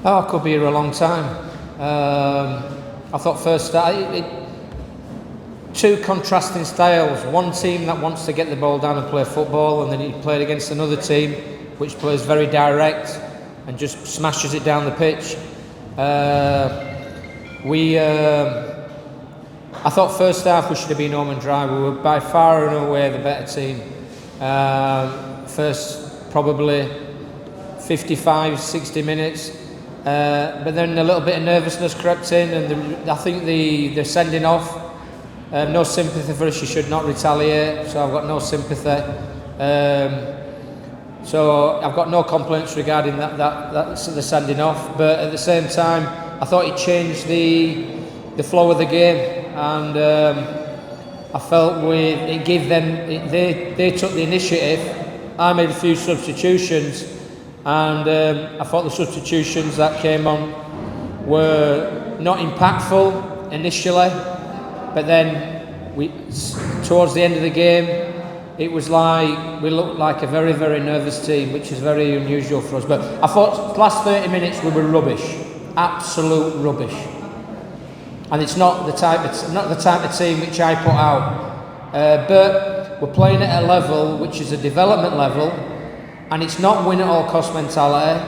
Oh, I could be here a long time. I thought first two contrasting styles. One team that wants to get the ball down and play football, and then he played against another team which plays very direct and just smashes it down the pitch. I thought first half we should have been home and dry. We were by far and away the better team. First probably 55, 60 minutes. But then a little bit of nervousness crept in, and I think the sending off, no sympathy for us. You should not retaliate, so I've got no sympathy. So I've got no complaints regarding that's the sending off. But at the same time, I thought it changed the flow of the game, and I felt it gave them. They took the initiative. I made a few substitutions. And I thought the substitutions that came on were not impactful initially, but then towards the end of the game, it was like we looked like a very, very nervous team, which is very unusual for us. But I thought the last 30 minutes we were rubbish, absolute rubbish. And it's not the type of team which I put out. But we're playing at a level which is a development level. And it's not win at all cost mentality.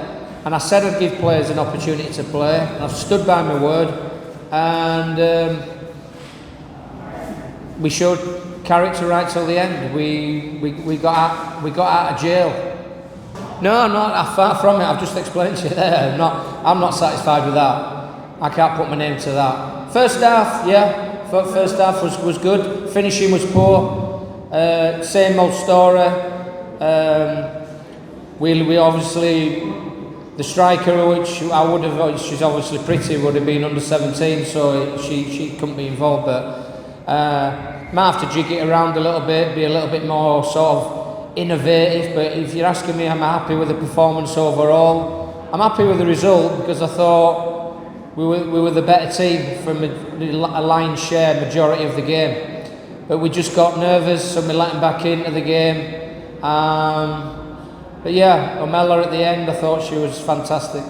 And I said I'd give players an opportunity to play. And I've stood by my word. And we showed character right till the end. We got out of jail. No, I'm not far from it. I've just explained to you there. I'm not satisfied with that. I can't put my name to that. First half, yeah. First half was good. Finishing was poor. Same old story. We obviously, the striker, which I would have, she's obviously pretty, would have been under 17, so she couldn't be involved, but might have to jig it around a little bit, be a little bit more sort of innovative. But if you're asking me, I'm happy with the performance overall. I'm happy with the result because I thought we were the better team from a lion's share majority of the game. But we just got nervous, so we let them back into the game. But yeah, Omela at the end, I thought she was fantastic.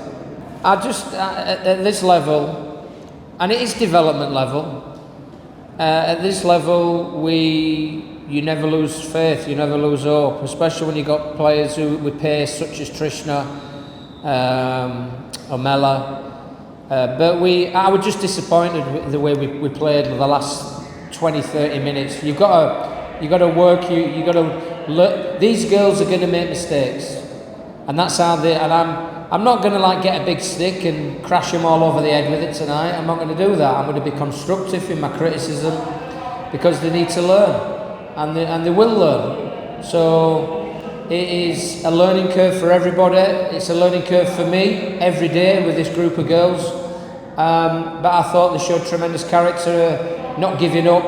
I just, at this level, and it is development level, at this level you never lose faith, you never lose hope, especially when you've got players with pace such as Trishna, Omela. But I was just disappointed with the way we played the last 20-30 minutes. You've got to work, you got to look. These girls are going to make mistakes, and that's how they. And I'm not going to get a big stick and crash them all over the head with it tonight. I'm not going to do that. I'm going to be constructive in my criticism because they need to learn, and they will learn. So it is a learning curve for everybody. It's a learning curve for me every day with this group of girls. But I thought they showed tremendous character, not giving up.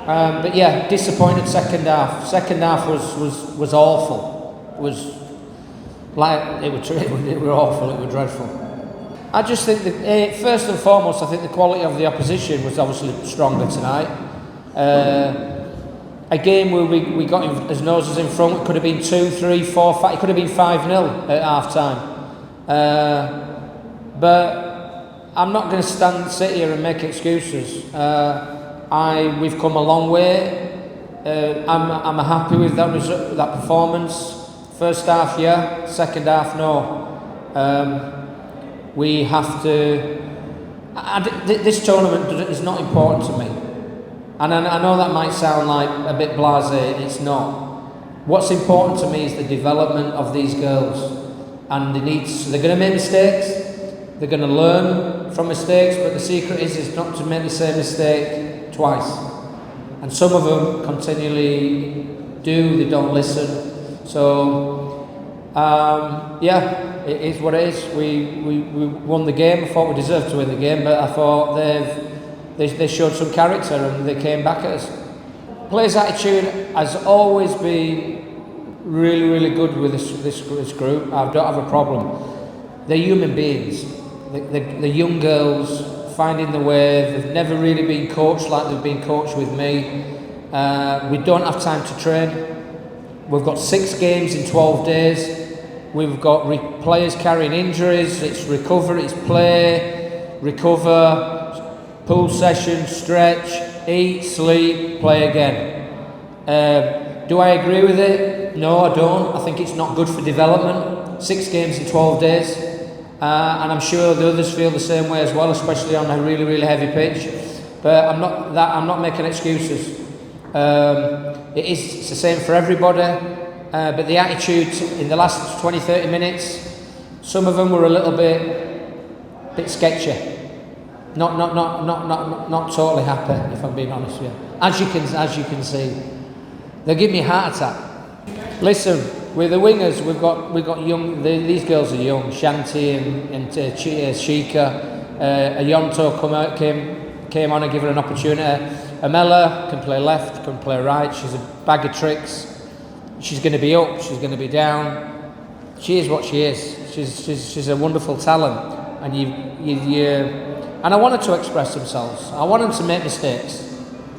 But yeah, disappointed second half. Second half was awful. It was like it were awful. It was dreadful. I just think that first and foremost, I think the quality of the opposition was obviously stronger tonight. A game where we got as noses in front, it could have been 2, 3, 4, 5. It could have been 5-0 at half time. But I'm not going to sit here and make excuses. We've come a long way. I'm happy with that performance. First half, yeah. Second half, no. We have to. This tournament is not important to me, and I know that might sound like a bit blasé. It's not. What's important to me is the development of these girls, and they're going to make mistakes. They're going to learn from mistakes, but the secret is not to make the same mistake twice. And some of them continually do, they don't listen. So, yeah, it is what it is. We won the game. I thought we deserved to win the game, but I thought they showed some character and they came back at us. Players' attitude has always been really, really good with this group. I don't have a problem. They're human beings. The young girls finding the way. They've never really been coached like they've been coached with me. We don't have time to train. We've got 6 games in 12 days. We've got players carrying injuries. It's recover, it's play, recover, pool session, stretch, eat, sleep, play again. Do I agree with it? No, I don't. I think it's not good for development. 6 games in 12 days. And I'm sure the others feel the same way as well, especially on a really, really heavy pitch. But I'm not making excuses. It's the same for everybody. But the attitude in the last 20-30 minutes, some of them were a little bit sketchy. Not totally happy, if I'm being honest with you. As you can see, they give me a heart attack. Listen, with the wingers, we've got young. These girls are young. Shanti and Shika, Ayonto came on and given an opportunity. Amela can play left, can play right. She's a bag of tricks. She's going to be up, she's going to be down. She is what she is. She's a wonderful talent, and and I want her to express themselves. I want them to make mistakes,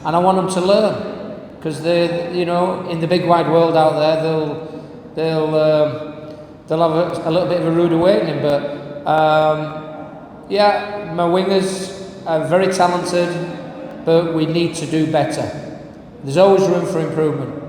and I want them to learn, because they, in the big wide world out there, they'll have a little bit of a rude awakening. But my wingers are very talented, but we need to do better. There's always room for improvement.